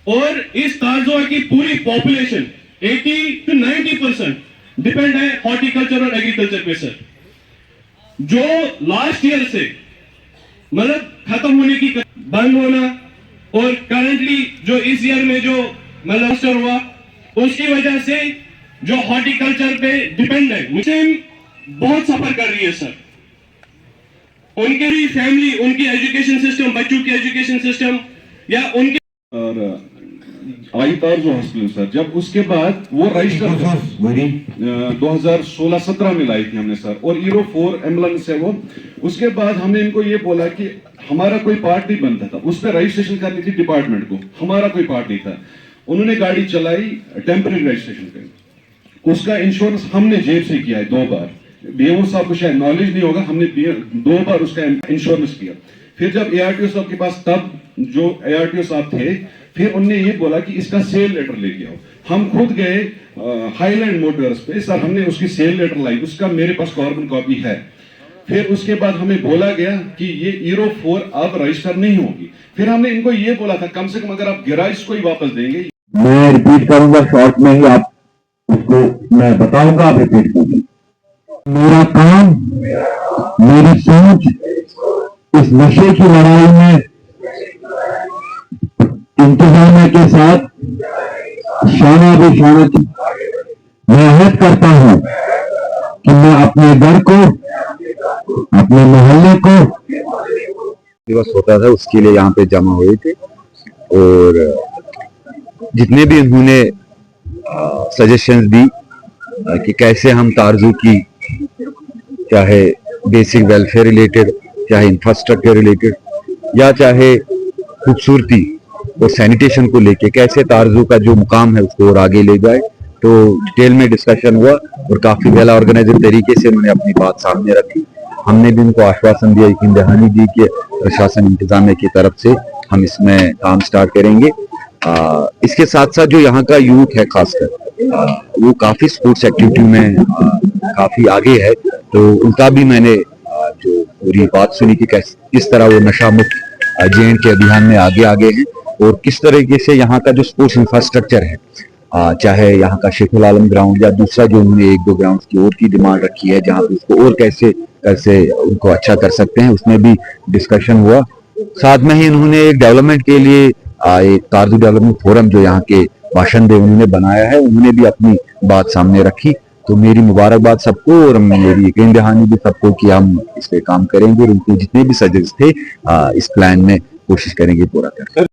और इस तारजुआ की पूरी पॉपुलेशन 80 to 90% डिपेंड है हॉर्टिकल्चर और एग्रीकल्चर पे सर। जो लास्ट ईयर से मतलब खत्म होने की बंद होना और करंटली जो इस ईयर में जो मतलब हुआ उसकी वजह से जो हॉर्टिकल्चर पे डिपेंड है मुस्लिम बहुत सफर कर रही है सर। उनके भी फैमिली, उनकी एजुकेशन सिस्टम, बच्चों की एजुकेशन सिस्टम या उनके और आई तारजू हॉस्पिटल सर, जब उसके बाद वो रजिस्टर 2016-17 में लाई थी हमने सर, और ईरो 4 एम्बुलेंस है वो। उसके बाद हमने इनको ये बोला कि हमारा कोई पार्ट नहीं बनता था, उस पर रजिस्ट्रेशन करनी थी डिपार्टमेंट को, हमारा कोई पार्ट नहीं था। उन्होंने गाड़ी चलाई टेम्पररी रजिस्ट्रेशन पे, उसका इंश्योरेंस हमने जेब से किया है 2 बार। बीएमओ साहब को शायद नॉलेज नहीं होगा, हमने 2 बार उसका इंश्योरेंस किया। फिर जब एआरटीओ साहब के पास, तब जो एआरटीओ साहब थे, फिर उन्होंने ये बोला कि इसका सेल लेटर लेके आओ। हम खुद गए हाईलैंड मोटर्स पे सर, हमने उसकी सेल लेटर लाई, उसका मेरे पास कार्बन कॉपी है। फिर उसके बाद हमें बोला गया कि ये ईरो 4 अब रजिस्टर नहीं होगी। फिर हमने इनको ये बोला था कम से कम अगर आप गैराज को ही वापस देंगे। मैं रिपीट करूंगा शॉर्ट में ही, आप उसको मैं बताऊंगा, आप रिपीट कीजिए। मेरा काम, मेरी सोच इस नशे की लड़ाई में इंतजामिया के साथ शाना भी शाना मैं अहद करता हूं कि मैं अपने घर को, अपने मोहल्ले को दिवस होता था उसके लिए यहाँ पे जमा हुए थे, और जितने भी उन्होंने सजेशंस दी कि कैसे हम तारजू की, चाहे बेसिक वेलफेयर रिलेटेड, चाहे इंफ्रास्ट्रक्चर रिलेटेड, या चाहे खूबसूरती और सैनिटेशन को लेके कैसे तारजू का जो मुकाम है उसको और आगे ले जाए, तो डिटेल में डिस्कशन हुआ और काफी वेल ऑर्गेनाइज्ड तरीके से उन्होंने अपनी बात सामने रखी। हमने भी उनको आश्वासन दिया, यकीन दहानी दी कि प्रशासन इंतजामिया की तरफ से हम इसमें काम स्टार्ट करेंगे। इसके साथ साथ जो यहाँ का यूथ है खासकर, वो काफी स्पोर्ट्स एक्टिविटी में काफी आगे है, तो उनका भी मैंने जो पूरी बात सुनी कि किस तरह वो नशा मुक्त जेएंड के अभियान में आगे हैं, और किस तरीके से यहाँ का जो स्पोर्ट्स इंफ्रास्ट्रक्चर है, चाहे यहाँ का शेखुल आलम ग्राउंड या दूसरा जो उन्होंने 1-2 ग्राउंड की और की डिमांड रखी है जहाँ पे उसको और कैसे उनको अच्छा कर सकते हैं, उसमें भी डिस्कशन हुआ। साथ में ही उन्होंने एक डेवलपमेंट के लिए एक तारजू डेवलपमेंट फोरम जो यहाँ के बाशिंदे उन्होंने बनाया है, उन्होंने भी अपनी बात सामने रखी। तो मेरी मुबारकबाद सबको, और मेरी यकीन दहानी भी सबको कि हम इस पे काम करेंगे और उनके जितने भी सजेस्ट थे इस प्लान में कोशिश करेंगे पूरा करने।